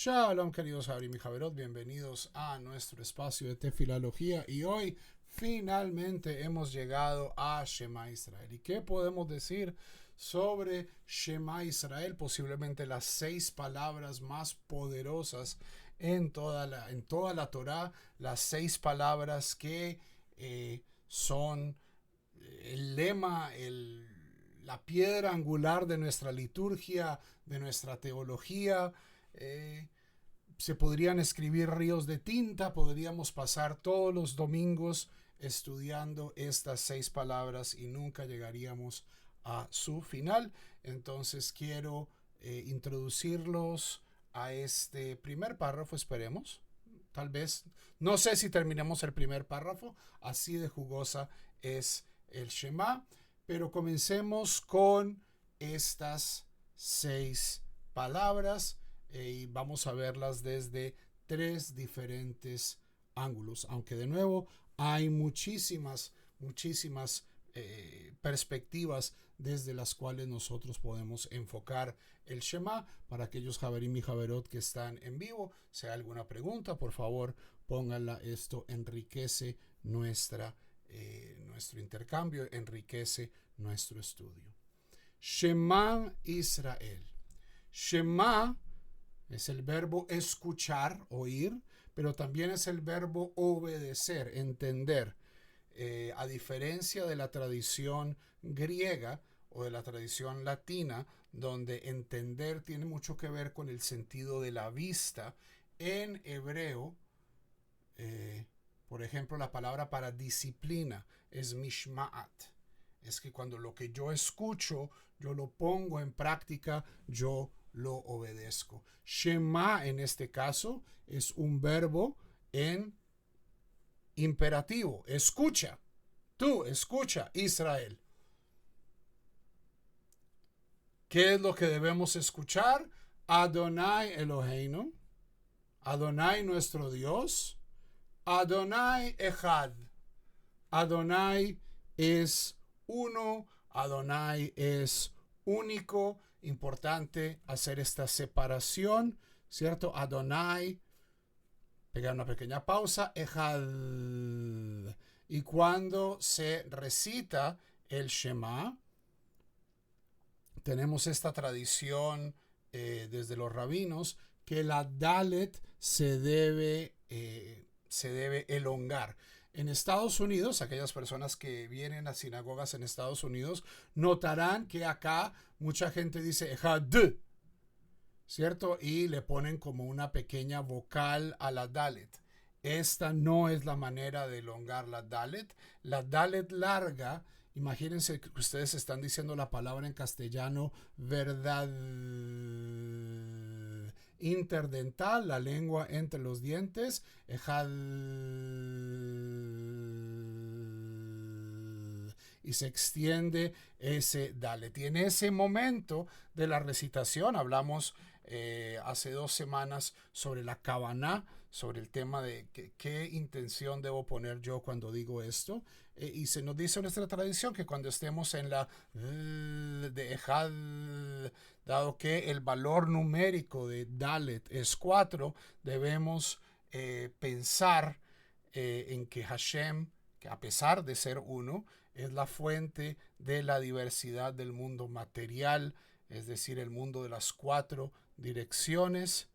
Shalom, queridos Abrim y Javerot, bienvenidos a nuestro espacio de Tefilología y hoy finalmente hemos llegado a Shema Israel. ¿Y qué podemos decir sobre Shema Israel? Posiblemente las 6 palabras más poderosas en toda la Torá, las 6 palabras que son el lema, la piedra angular de nuestra liturgia, de nuestra teología. Se podrían escribir ríos de tinta, podríamos pasar todos los domingos estudiando estas 6 palabras y nunca llegaríamos a su final. Entonces quiero introducirlos a este primer párrafo, esperemos. Tal vez, no sé si terminemos el primer párrafo, así de jugosa es el Shema, pero comencemos con estas 6 palabras y vamos a verlas desde 3 diferentes ángulos, aunque de nuevo hay muchísimas perspectivas desde las cuales nosotros podemos enfocar el Shema. Para aquellos Javerim y Javerot que están en vivo, si hay alguna pregunta, por favor pónganla. Esto enriquece nuestro intercambio, enriquece nuestro estudio. Shema Israel. Shema es el verbo escuchar, oír, pero también es el verbo obedecer, entender. A diferencia de la tradición griega o de la tradición latina, donde entender tiene mucho que ver con el sentido de la vista, en hebreo, por ejemplo, la palabra para disciplina es mishma'at. Es que cuando lo que yo escucho, yo lo pongo en práctica, yo lo obedezco. Shema en este caso es un verbo en imperativo. Escucha. Tú escucha, Israel. ¿Qué es lo que debemos escuchar? Adonai Eloheinu. Adonai nuestro Dios. Adonai Echad. Adonai es uno. Adonai es único. Importante hacer esta separación, ¿cierto? Adonai, pegar una pequeña pausa, Echad. Y cuando se recita el Shema, tenemos esta tradición desde los rabinos que la Dalet se debe elongar. En Estados Unidos, aquellas personas que vienen a sinagogas en Estados Unidos notarán que acá mucha gente dice Echad, ¿cierto? Y le ponen como una pequeña vocal a la Dalet. Esta no es la manera de elongar la Dalet. La Dalet larga, imagínense que ustedes están diciendo la palabra en castellano, verdad. Interdental, la lengua entre los dientes, ejad, y se extiende ese Dalet. Y en ese momento de la recitación hablamos hace 2 semanas sobre la Kavaná, sobre el tema de qué intención debo poner yo cuando digo esto. Y se nos dice en nuestra tradición que cuando estemos en la de Ejad, dado que el valor numérico de Dalet es 4, debemos pensar en que Hashem, que a pesar de ser uno, es la fuente de la diversidad del mundo material, es decir, el mundo de las 4 direcciones.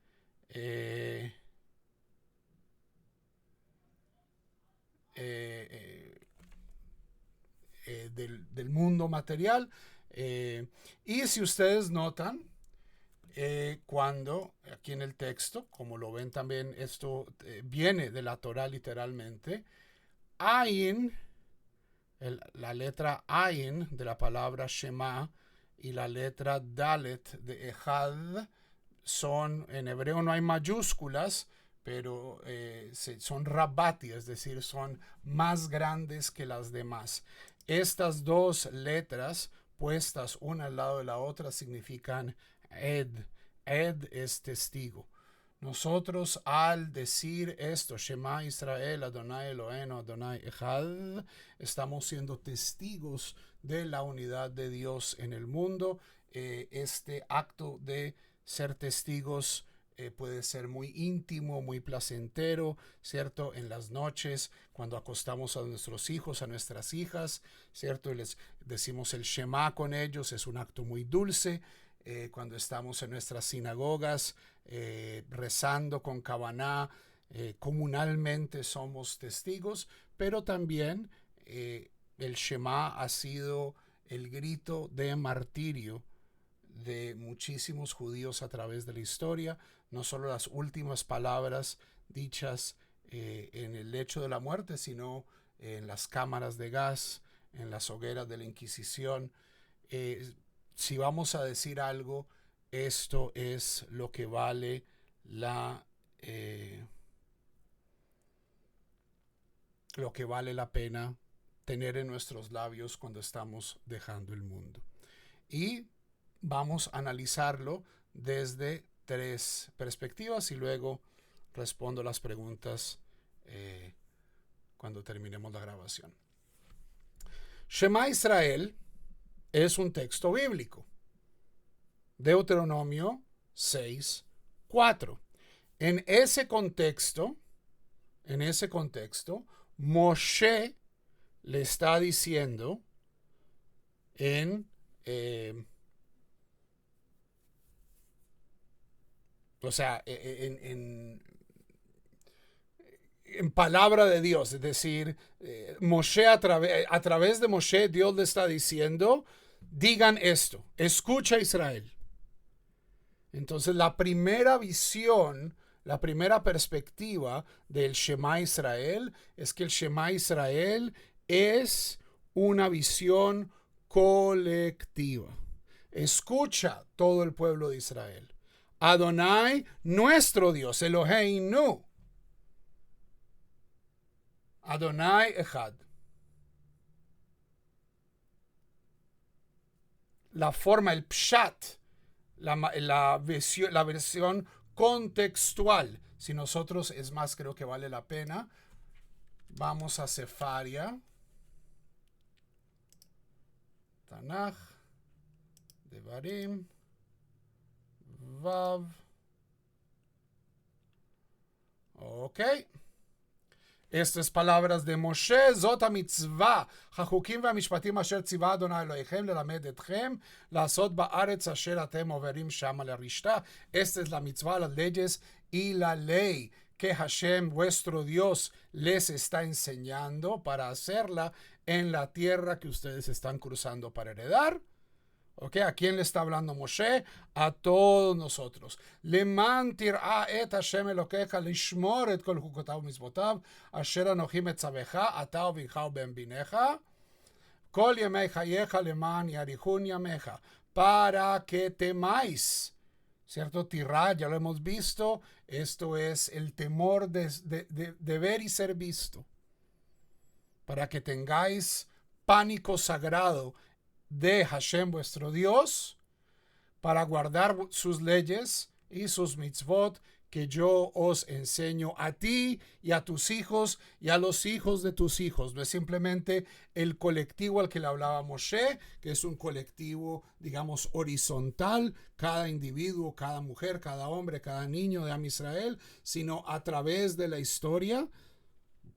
Del mundo material. Y si ustedes notan, cuando aquí en el texto, como lo ven también, esto viene de la Torah literalmente, Ayin, la letra Ayin de la palabra Shema y la letra Dalet de Echad son, en hebreo no hay mayúsculas, pero son rabati, es decir, son más grandes que las demás. Estas 2 letras puestas una al lado de la otra significan Ed. Ed es testigo. Nosotros al decir esto, Shema Israel, Adonai Eloheinu, Adonai Echad, estamos siendo testigos de la unidad de Dios en el mundo. Este acto de ser testigos puede ser muy íntimo, muy placentero, ¿cierto? En las noches, cuando acostamos a nuestros hijos, a nuestras hijas, ¿cierto? Y les decimos el Shema con ellos, es un acto muy dulce. Cuando estamos en nuestras sinagogas, rezando con Kavaná, comunalmente somos testigos, pero también el Shema ha sido el grito de martirio de muchísimos judíos a través de la historia, no solo las últimas palabras dichas en el lecho de la muerte, sino en las cámaras de gas, en las hogueras de la Inquisición. Si vamos a decir algo, esto es lo que vale lo que vale la pena tener en nuestros labios cuando estamos dejando el mundo. Y vamos a analizarlo desde 3 perspectivas y luego respondo las preguntas cuando terminemos la grabación. Shema Israel es un texto bíblico. Deuteronomio 6:4. En ese contexto, Moshe le está diciendo en palabra de Dios, es decir, Moshe a través de Moshe, Dios le está diciendo, digan esto, escucha Israel. Entonces la primera visión, la primera perspectiva del Shema Israel es que el Shema Israel es una visión colectiva. Escucha todo el pueblo de Israel. Adonai, nuestro Dios, Eloheinu. Adonai Echad. La forma, el pshat, la versión contextual. Si nosotros, es más, creo que vale la pena. Vamos a Sefaria. Tanaj. Devarim. Vav. Ok. Estas palabras de Moshe, זאת המצווה, החוקים והמשפטים אשר ציווה אדוני אלוהיכם ללמד אתכם, לעשות בארץ אשר אתם עוברים שמה לרשתה. Esta es la mitzvah, las leyes y la ley que Hashem, vuestro Dios, les está enseñando para hacerla en la tierra que ustedes están cruzando para heredar. ¿Ok? ¿A quién le está hablando Moshe? A todos nosotros. למען תראה את השם אלוקיך לשמור את כל חוקותיו ומצוותיו אשר אנוכי מצווך אתה ובנך ובן בניך כל ימי חייך למען יאריכון ימיך para que temáis. ¿Cierto? Tirá, ya lo hemos visto. Esto es el temor de ver y ser visto. Para que tengáis pánico sagrado de Hashem vuestro Dios, para guardar sus leyes y sus mitzvot que yo os enseño a ti y a tus hijos y a los hijos de tus hijos. No es simplemente el colectivo al que le hablaba Moshe, que es un colectivo, digamos, horizontal, cada individuo, cada mujer, cada hombre, cada niño de Am Israel, sino a través de la historia,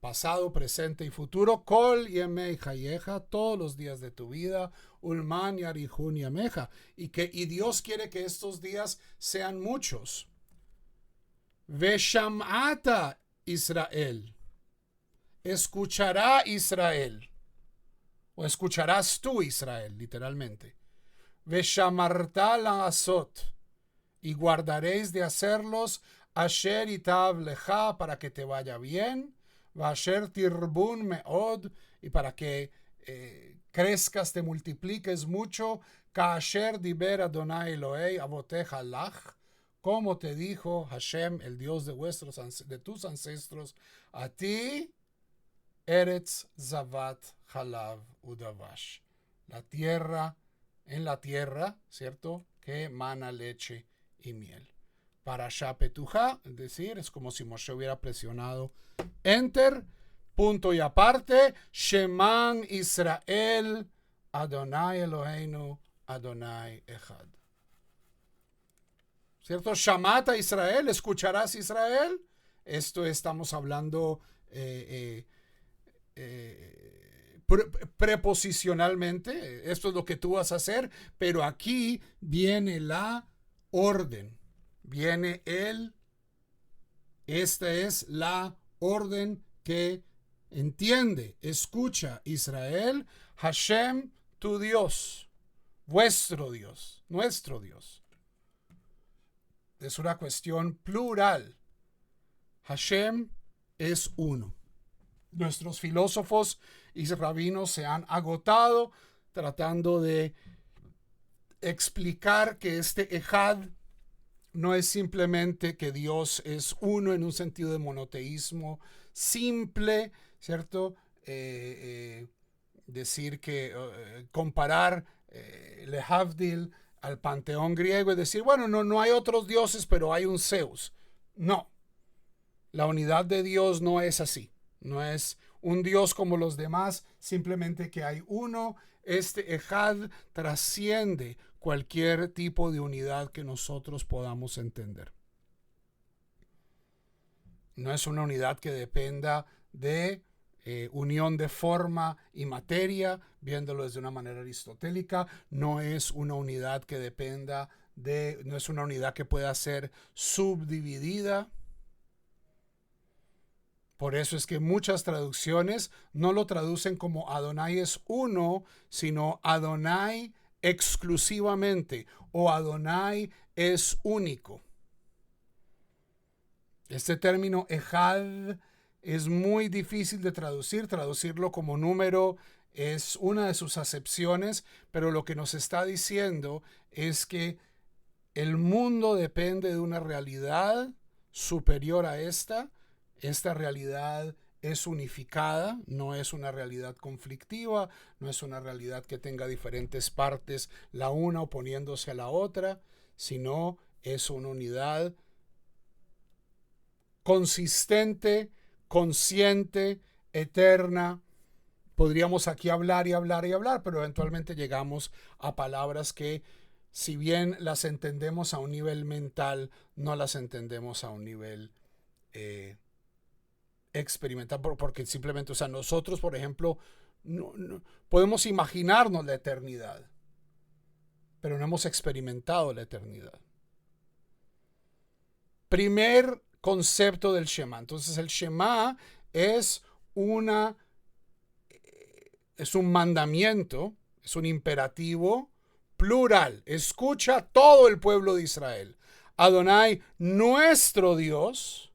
pasado, presente y futuro, Kol Yemei Chayecha, todos los días de tu vida, Ulman Yarihun Yameja, y Dios quiere que estos días sean muchos. Veshamata Israel, escuchará Israel, o escucharás tú Israel, literalmente. Veshamarta la'asot, y guardaréis de hacerlos, Asher itav lecha, para que te vaya bien, Vasher tirbun meod, y para que crezcas, te multipliques mucho, Kaasher diber Adonai Elohei avoteja lach, como te dijo Hashem, el Dios de tus ancestros, a ti, Eretz Zavat Halav Udavash, la tierra, en la tierra, ¿cierto?, que emana leche y miel. Para Shapetuja, es decir, es como si Moshe hubiera presionado Enter, punto y aparte, Sheman Israel, Adonai Eloheinu, Adonai Echad. ¿cierto? Shamata Israel, escucharás Israel. Esto estamos hablando preposicionalmente. Esto es lo que tú vas a hacer, pero aquí viene la orden. Viene esta es la orden que entiende, escucha Israel, Hashem, tu Dios, vuestro Dios, nuestro Dios. Es una cuestión plural. Hashem es uno. Nuestros filósofos y rabinos se han agotado tratando de explicar que este Ejad no es simplemente que Dios es uno en un sentido de monoteísmo simple, ¿cierto? Decir que comparar Lehavdil al panteón griego y decir, bueno, no hay otros dioses, pero hay un Zeus. No, la unidad de Dios no es así. No es un Dios como los demás, simplemente que hay uno. Este Ejad trasciende cualquier tipo de unidad que nosotros podamos entender. No es una unidad que dependa de unión de forma y materia, viéndolo desde una manera aristotélica. No es una unidad que dependa de, no es una unidad que pueda ser subdividida. Por eso es que muchas traducciones no lo traducen como Adonai es uno, sino Adonai exclusivamente o Adonai es único. Este término Ejad es muy difícil de traducir. Traducirlo como número es una de sus acepciones, pero lo que nos está diciendo es que el mundo depende de una realidad superior a esta. Esta realidad es unificada, no es una realidad conflictiva, no es una realidad que tenga diferentes partes, la una oponiéndose a la otra, sino es una unidad consistente, consciente, eterna. Podríamos aquí hablar y hablar y hablar, pero eventualmente llegamos a palabras que, si bien las entendemos a un nivel mental, no las entendemos a un nivel experimental, porque simplemente, o sea, nosotros, por ejemplo, no podemos imaginarnos la eternidad, pero no hemos experimentado la eternidad. Primer concepto del Shema. Entonces el Shema es un mandamiento, es un imperativo plural. Escucha todo el pueblo de Israel. Adonai, nuestro Dios,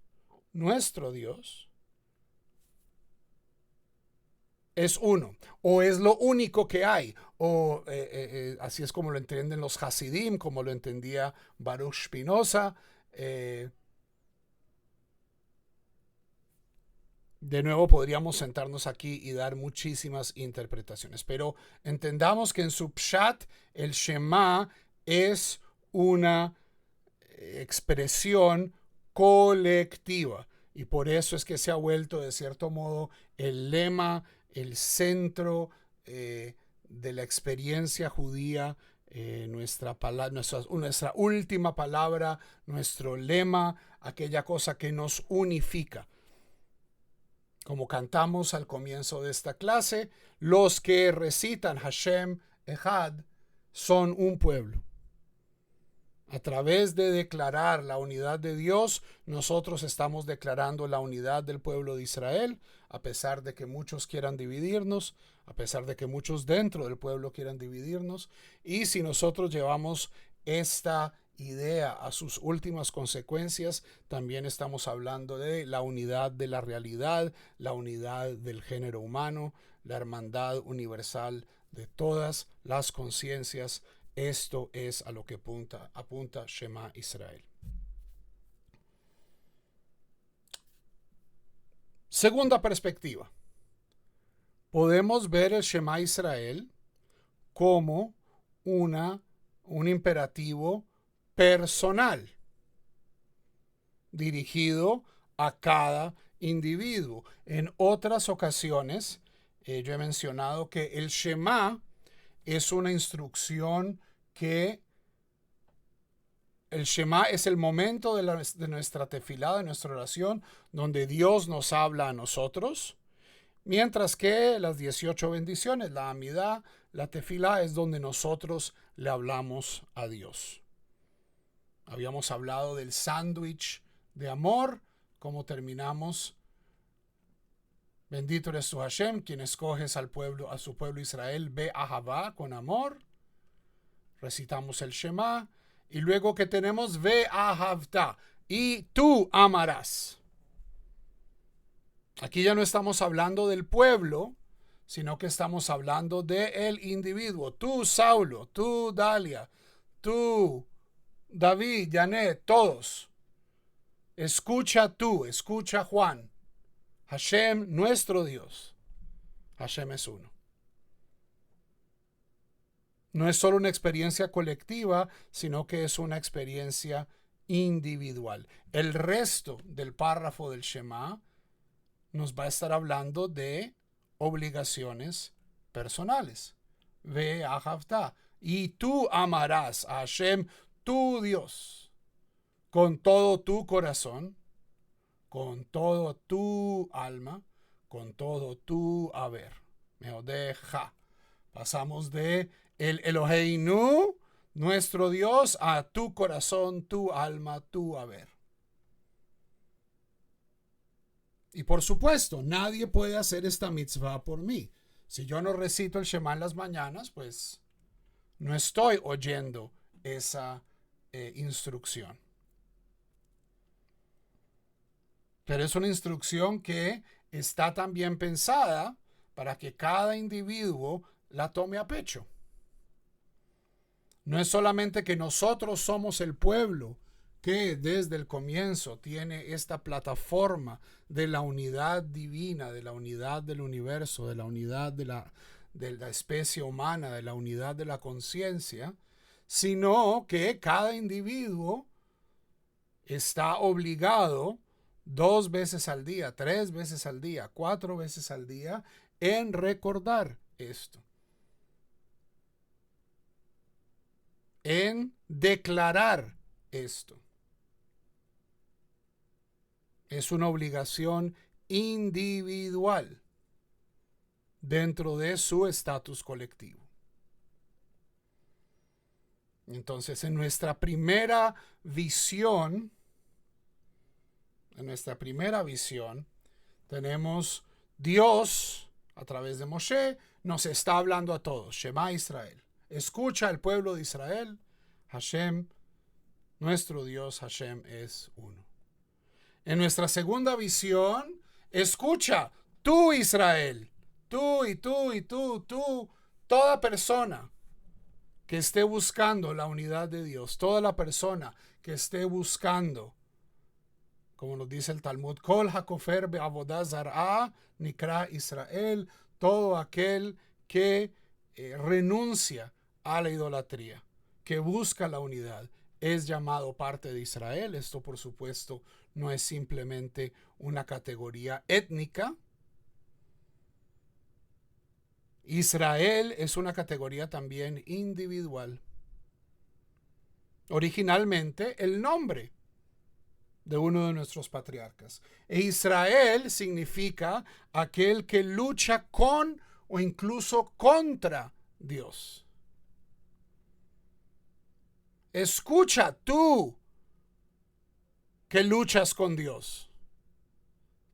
es uno, o es lo único que hay, o así es como lo entienden los Hasidim, como lo entendía Baruch Spinoza. De nuevo podríamos sentarnos aquí y dar muchísimas interpretaciones, pero entendamos que en su pshat el Shema es una expresión colectiva, y por eso es que se ha vuelto de cierto modo el lema, el centro de la experiencia judía, nuestra última palabra, nuestro lema, aquella cosa que nos unifica. Como cantamos al comienzo de esta clase, los que recitan Hashem Echad son un pueblo. A través de declarar la unidad de Dios, nosotros estamos declarando la unidad del pueblo de Israel, a pesar de que muchos quieran dividirnos, a pesar de que muchos dentro del pueblo quieran dividirnos. Y si nosotros llevamos esta idea a sus últimas consecuencias, también estamos hablando de la unidad de la realidad, la unidad del género humano, la hermandad universal de todas las conciencias. Esto es a lo que apunta Shema Israel. Segunda perspectiva. Podemos ver el Shema Israel como un imperativo personal dirigido a cada individuo. En otras ocasiones, yo he mencionado que el Shema es una instrucción que el Shema es el momento de nuestra tefilá, de nuestra oración, donde Dios nos habla a nosotros. Mientras que las 18 bendiciones, la amidá, la tefilá, es donde nosotros le hablamos a Dios. Habíamos hablado del sándwich de amor, como terminamos. Bendito eres tú, Hashem, quien escoges al pueblo, a su pueblo Israel, ve a Javá con amor. Recitamos el Shema. Y luego que tenemos ve a Javta, y tú amarás. Aquí ya no estamos hablando del pueblo, sino que estamos hablando del individuo. Tú, Saulo, tú, Dalia, tú, David, Janet, todos. Escucha tú, escucha Juan. Hashem, nuestro Dios. Hashem es uno. No es solo una experiencia colectiva, sino que es una experiencia individual. El resto del párrafo del Shema nos va a estar hablando de obligaciones personales. Ve a Javta. Y tú amarás a Hashem, tu Dios, con todo tu corazón, con todo tu alma, con todo tu haber. Me deja. Pasamos de el Eloheinu, nuestro Dios, a tu corazón, tu alma, tu haber. Y por supuesto, nadie puede hacer esta mitzvah por mí. Si yo no recito el Shema en las mañanas, pues no estoy oyendo esa instrucción. Pero es una instrucción que está también pensada para que cada individuo la tome a pecho. No es solamente que nosotros somos el pueblo que desde el comienzo tiene esta plataforma de la unidad divina, de la unidad del universo, de la unidad de la especie humana, de la unidad de la conciencia, sino que cada individuo está obligado 2 veces al día, 3 veces al día, 4 veces al día en recordar esto, en declarar esto. Es una obligación individual dentro de su estatus colectivo. Entonces, en nuestra primera visión, tenemos Dios, a través de Moshe, nos está hablando a todos. Shema Israel. Escucha al pueblo de Israel. Hashem, nuestro Dios, Hashem es uno. En nuestra segunda visión, escucha, tú Israel, tú y tú y tú, toda persona que esté buscando la unidad de Dios, toda la persona que esté buscando, como nos dice el Talmud, Kol hakofer be'avodah zar'a nikra Israel, todo aquel que renuncia a la idolatría, que busca la unidad, es llamado parte de Israel. Esto, por supuesto, no es simplemente una categoría étnica. Israel es una categoría también individual. Originalmente, el nombre de uno de nuestros patriarcas. E Israel significa aquel que lucha con o incluso contra Dios. Escucha tú que luchas con Dios.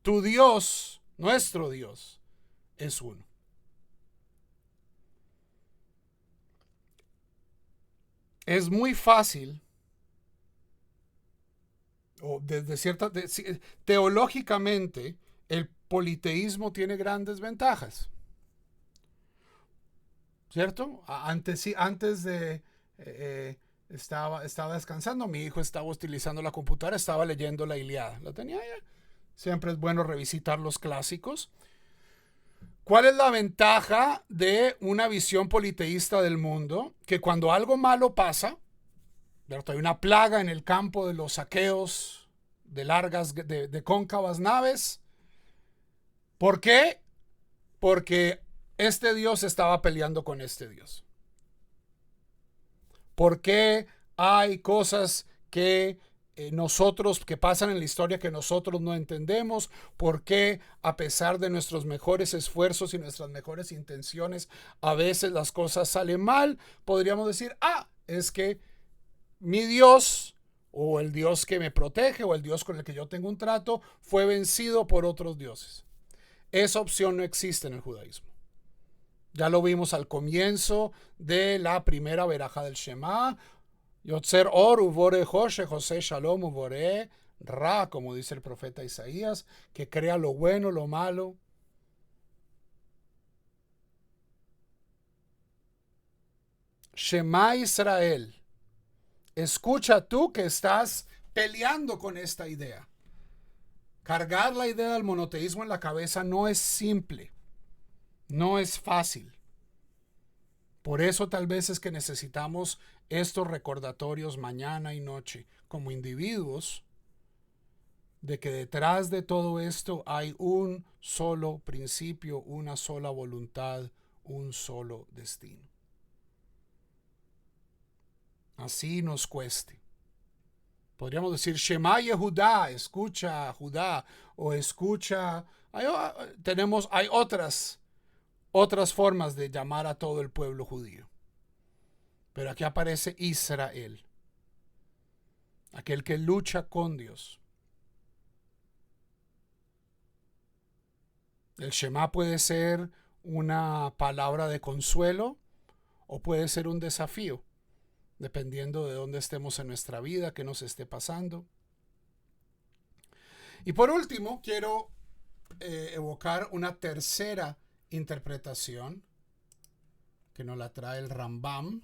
Tu Dios, nuestro Dios, es uno. Es muy fácil, o teológicamente, el politeísmo tiene grandes ventajas. ¿Cierto? Antes de... Estaba descansando, mi hijo estaba utilizando la computadora, estaba leyendo la Ilíada. La tenía ya. Siempre es bueno revisitar los clásicos. ¿Cuál es la ventaja de una visión politeísta del mundo? Que cuando algo malo pasa, ¿cierto? Hay una plaga en el campo de los saqueos de cóncavas naves. ¿Por qué? Porque este Dios estaba peleando con este Dios. ¿Por qué hay cosas que nosotros, que pasan en la historia que nosotros no entendemos, por qué a pesar de nuestros mejores esfuerzos y nuestras mejores intenciones, a veces las cosas salen mal. Podríamos decir, es que mi Dios o el Dios que me protege o el Dios con el que yo tengo un trato fue vencido por otros dioses. Esa opción no existe en el judaísmo. Ya lo vimos al comienzo de la primera veraja del Shema. Yotzer or uvore José, José Shalom uvore Ra, como dice el profeta Isaías, que crea lo bueno, lo malo. Shema Israel. Escucha tú que estás peleando con esta idea. Cargar la idea del monoteísmo en la cabeza no es simple, no es fácil. Por eso tal vez es que necesitamos estos recordatorios mañana y noche como individuos de que detrás de todo esto hay un solo principio, una sola voluntad, un solo destino. Así nos cueste. Podríamos decir Shema Yehudá, escucha Judá, o escucha. Hay otras formas de llamar a todo el pueblo judío. Pero aquí aparece Israel, aquel que lucha con Dios. El Shema puede ser una palabra de consuelo o puede ser un desafío, dependiendo de dónde estemos en nuestra vida, qué nos esté pasando. Y por último, quiero evocar una tercera interpretación que nos la trae el Rambam,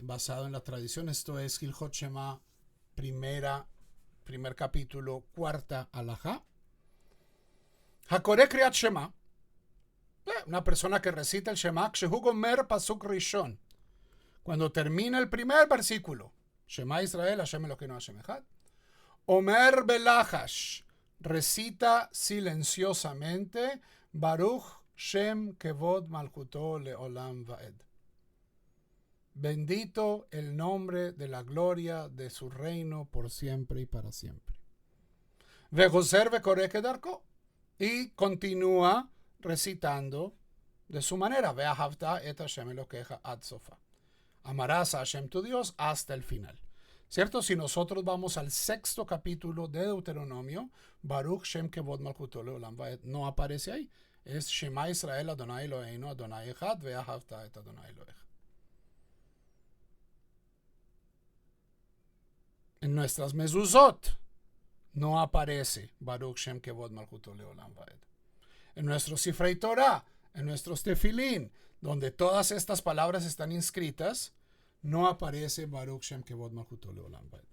basado en la tradición. Esto es Hilchot Shema, primer capítulo, cuarta alajá. Hakoreh Kriyat Shema, una persona que recita el Shema, Shehu Gomer Pasuk Rishon, cuando termina el primer versículo, Shema Israel, Hashem Elokeinu Hashem Echad, Omer Belachash, recita silenciosamente, Baruch Shem Kevod Malchuto Leolam Vaed. Bendito el nombre de la gloria de su reino por siempre y para siempre. Vejoser Vekoreh Kedarko, y continúa recitando de su manera. Veahavta et Hashem Elokeja ad sofa. Amarás a Hashem tu Dios hasta el final. ¿Cierto? Si nosotros vamos al sexto capítulo de Deuteronomio, Baruch Shem Kevod Malchuto Leolam Vaed no aparece ahí. Es Shema Israel Adonai Eloheinu Adonai Echad Veahavta et Adonai Eloheja. En nuestras mezuzot no aparece Baruch Shem Kevod Malchuto Leolam Vaed. En nuestro Sifrei Torah, en nuestros tefilín, donde todas estas palabras están inscritas, no aparece Baruch Shem Kevod Malchuto Leolam Vaed.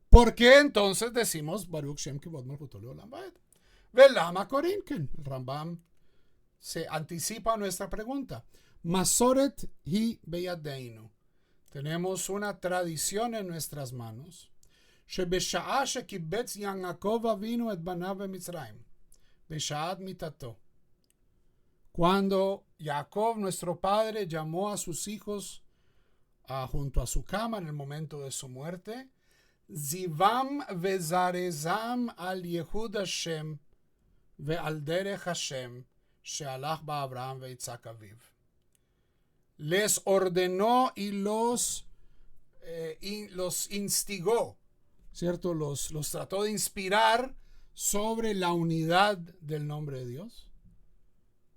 ¿Por qué entonces decimos Baruch Shem Kevod Malchuto Leolam Vaed? Velama Korinken. El Rambam se anticipa a nuestra pregunta. Masoret hi beyadeinu. Tenemos una tradición en nuestras manos. שבשעה שקיבץ יעקב אבינו את בניו במצרים, בשעת מיתתו. Cuando Jacob, nuestro padre, llamó a sus hijos junto a su cama en el momento de su muerte, Zivam vezarezam al Yehud Hashem ve'al derech Hashem she'alach ba Abraham ve'itzak aviv. Les ordenó y los instigó, ¿cierto? Los trató de inspirar sobre la unidad del nombre de Dios,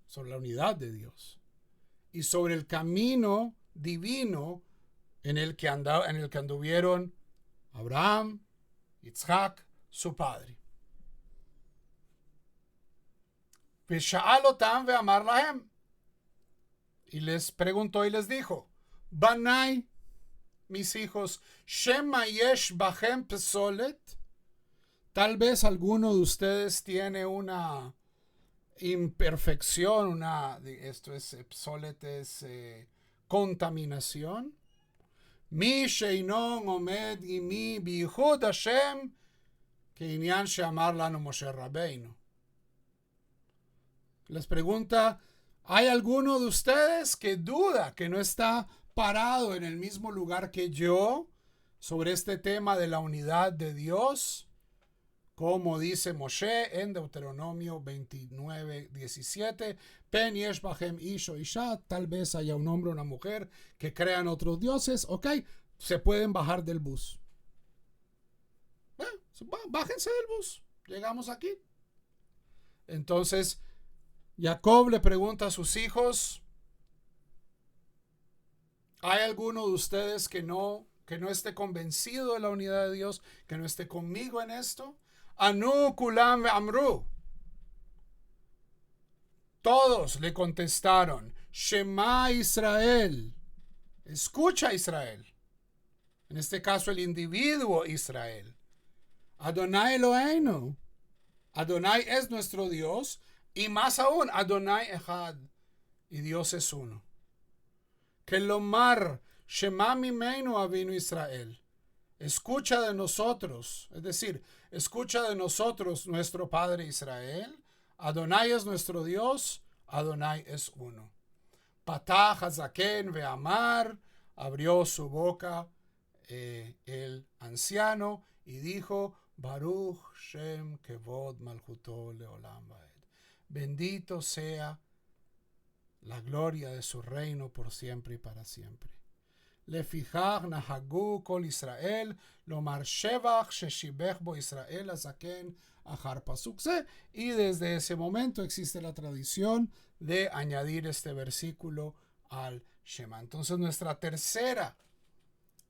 sobre la unidad de Dios y sobre el camino divino en el que anduvieron Abraham, Yitzhak, su padre. Vesha'alotam ve'amar lahem, y les preguntó y les dijo, Banai, mis hijos, Shema yesh bachem pesolet. Tal vez alguno de ustedes tiene una imperfección, esto es pesolet, es contaminación. Mi sheinon omed imi biychud Hashem keinyan she'amar lanu Moshe Rabbeinu. Les pregunta, ¿hay alguno de ustedes que duda, que no está parado en el mismo lugar que yo, sobre este tema de la unidad de Dios, como dice Moshe en Deuteronomio 29:17, Pen yesh bachem ish o isha, tal vez haya un hombre o una mujer que crean otros dioses, ok, se pueden bajar del bus. Bájense del bus, llegamos aquí. Entonces, Jacob le pregunta a sus hijos, ¿hay alguno de ustedes que no esté convencido de la unidad de Dios, que no esté conmigo en esto? Anu kulam amru. Todos le contestaron, Shema Israel. Escucha Israel. En este caso el individuo Israel. Adonai Eloheinu. Adonai es nuestro Dios. Y más aún, Adonai Echad. Y Dios es uno. Que lomar Shema Mimeinu Avinu Israel. Escucha de nosotros, es decir, escucha de nosotros nuestro Padre Israel. Adonai es nuestro Dios, Adonai es uno. Patah Hazaken ve'amar, abrió su boca el anciano y dijo, Baruch Shem Kevod Malchuto Leolam Vaed. Bendito sea la gloria de su reino por siempre y para siempre. לפיכך נהגו כל ישראל לומר שבח ששיבח בו ישראל הזקן אחר פסוק זה, y desde ese momento existe la tradición de añadir este versículo al Shema. Entonces nuestra tercera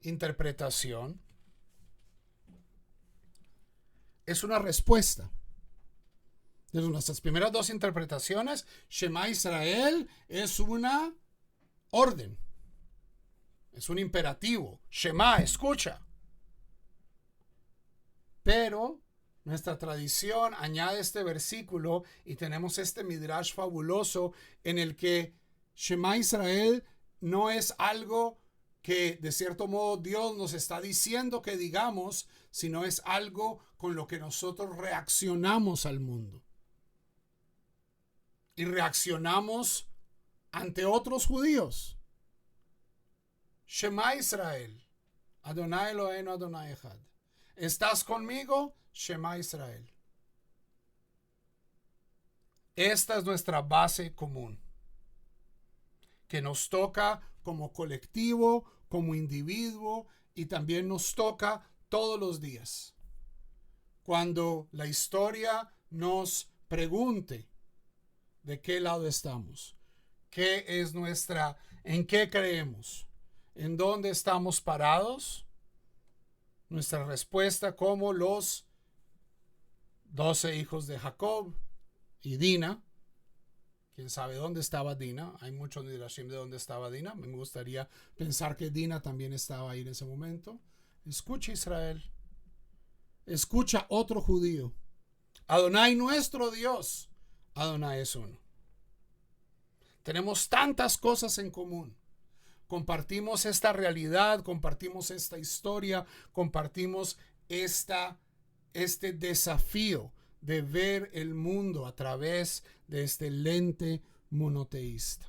interpretación es una respuesta. Desde nuestras primeras dos interpretaciones, Shema Israel es una orden. Es un imperativo. Shema, escucha. Pero nuestra tradición añade este versículo y tenemos este midrash fabuloso en el que Shema Israel no es algo que de cierto modo Dios nos está diciendo que digamos, sino es algo con lo que nosotros reaccionamos al mundo. Y reaccionamos ante otros judíos. Shema Israel, Adonai Eloheinu Adonai Echad. ¿Estás conmigo? Shema Israel. Esta es nuestra base común, que nos toca como colectivo, como individuo, y también nos toca todos los días. Cuando la historia nos pregunte de qué lado estamos, qué es en qué creemos, en dónde estamos parados, nuestra respuesta como los 12 hijos de Jacob y Dina. ¿Quién sabe dónde estaba Dina? Hay muchos midrashim de dónde estaba Dina. Me gustaría pensar que Dina también estaba ahí en ese momento. Escucha Israel. Escucha otro judío. Adonai nuestro Dios. Adonai es uno. Tenemos tantas cosas en común. Compartimos esta realidad, compartimos esta historia, compartimos este desafío de ver el mundo a través de este lente monoteísta.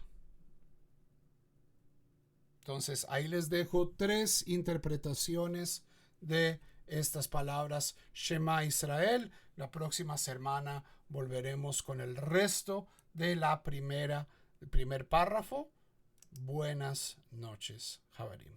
Entonces, ahí les dejo 3 interpretaciones de estas palabras Shema Israel. La próxima semana volveremos con el resto de el primer párrafo. Buenas noches, Javarim.